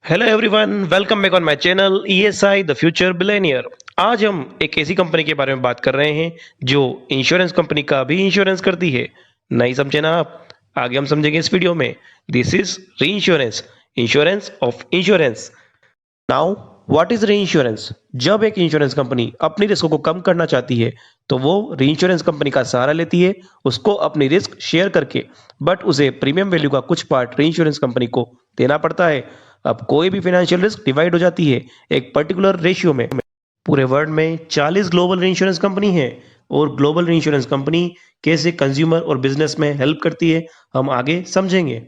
Hello everyone, welcome back on my channel ESI the future billionaire. आज हम एक ऐसी कंपनी के बारे में बात कर रहे हैं जो इंश्योरेंस कंपनी का भी इंश्योरेंस करती है। नहीं समझे ना आप? आगे हम समझेंगे इस वीडियो में। दिस इज री insurance, insurance of insurance. Now what is री इंश्योरेंस? जब एक इंश्योरेंस कंपनी अपनी रिस्क को कम करना चाहती है तो वो री इंश्योरेंस कंपनी का सहारा लेती है, उसको अपनी रिस्क शेयर करके। बट उसे प्रीमियम वैल्यू का कुछ पार्ट री इंश्योरेंस कंपनी को देना पड़ता है। अब कोई भी फाइनेंशियल रिस्क डिवाइड हो जाती है एक पर्टिकुलर रेशियो में। पूरे वर्ल्ड में 40 ग्लोबल री इंश्योरेंस कंपनी है, और ग्लोबल री इंश्योरेंस कंपनी कैसे कंज्यूमर और बिजनेस में हेल्प करती है हम आगे समझेंगे।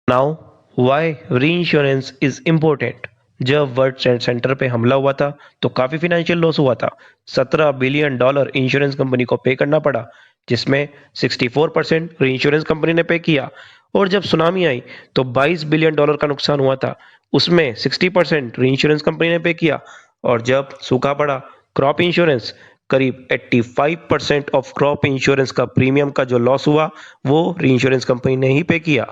नाउ व्हाई री इंश्योरेंस इज इम्पोर्टेंट? जब वर्ल्ड ट्रेड सेंटर पे हमला हुआ था तो काफी फाइनेंशियल लॉस हुआ था। $17 बिलियन इंश्योरेंस कंपनी को पे करना पड़ा, जिसमें 64% री इंश्योरेंस कंपनी ने पे किया। और जब सुनामी आई तो $22 बिलियन का नुकसान हुआ था, उसमें 60% री इंश्योरेंस कंपनी ने पे किया। और जब सूखा पड़ा, क्रॉप इंश्योरेंस, करीब 85% ऑफ क्रॉप इंश्योरेंस का प्रीमियम का जो लॉस हुआ वो री इंश्योरेंस कंपनी ने ही पे किया।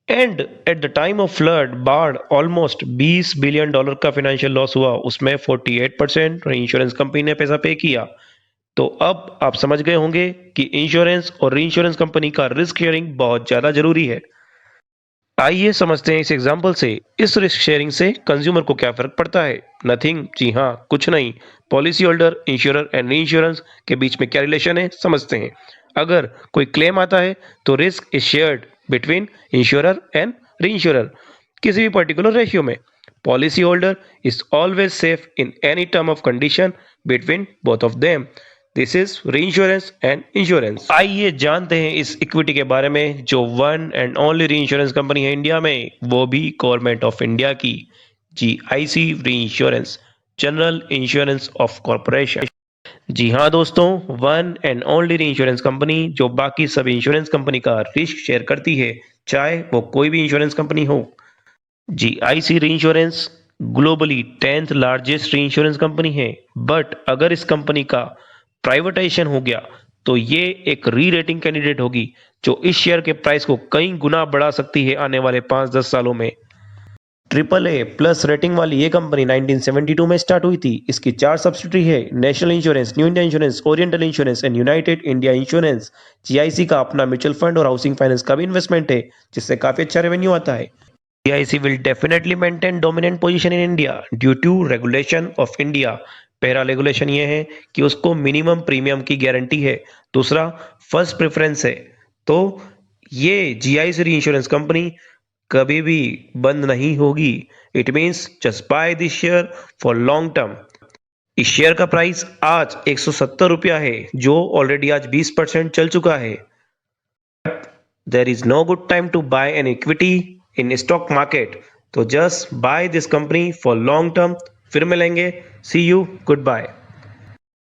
And at the time of flood बाढ़ ऑलमोस्ट $20 बिलियन का फाइनेंशियल लॉस हुआ, उसमें 48% इंश्योरेंस कंपनी ने पैसा पे किया। तो अब आप समझ गए होंगे कि इंश्योरेंस और री इंश्योरेंस कंपनी का रिस्क शेयरिंग बहुत ज्यादा जरूरी है। आइए समझते हैं इस एग्जांपल से इस रिस्क शेयरिंग से कंज्यूमर को क्या फर्क पड़ता है। नथिंग, जी हाँ, कुछ नहीं। पॉलिसी होल्डर, इंश्योरर एंड री इंश्योरेंस के बीच में क्या रिलेशन है समझते हैं। अगर कोई क्लेम आता है तो risk is shared between insurer and reinsurer किसी भी पर्टिकुलर रेशियो में। Policy holder is always safe in any term of condition between both of them. This is reinsurance and insurance. आइए जानते हैं इस इक्विटी के बारे में जो one and only reinsurance company है इंडिया में, वो भी गवर्नमेंट ऑफ इंडिया की। GIC reinsurance, general insurance of corporation. जी हाँ दोस्तों, one and only reinsurance company जो बाकी सभी इंश्योरेंस कंपनी का रिस्क शेयर करती है, चाहे वो कोई भी इंश्योरेंस कंपनी हो। जीआईसी री इंश्योरेंस ग्लोबली 10th लार्जेस्ट री इंश्योरेंस कंपनी है। बट अगर इस कंपनी का प्राइवेटाइजेशन हो गया तो ये एक री रेटिंग कैंडिडेट होगी, जो इस शेयर के प्राइस को कई गुना बढ़ा सकती है आने वाले 5-10 सालों में। ट्रिपल ए प्लस रेटिंग वाली ये कंपनी 1972 में स्टार्ट हुई थी। इसकी 4 सब्सिडरी है: national insurance, new India insurance, oriental insurance and United India insurance. GIC का अपना म्यूचुअल फंड और हाउसिंग फाइनेंस का भी इन्वेस्टमेंट है, जिससे काफी अच्छा रेवेन्यू आता है। GIC will definitely maintain dominant position in India due to regulation of India। पहला रेगुलेशन ये है कि उसको मिनिमम प्रीमियम की गारंटी है। दूसरा, फर्स्ट प्रेफरेंस है। तो ये GIC री इंश्योरेंस कंपनी कभी भी बंद नहीं होगी। It means just by this share for long term. इस शेयर का प्राइस आज 170 रुपया है, जो ऑलरेडी आज 20% चल चुका है। There is no good time to buy an equity in stock market, तो just buy this company for long term। फिर मिलेंगे, see you, goodbye।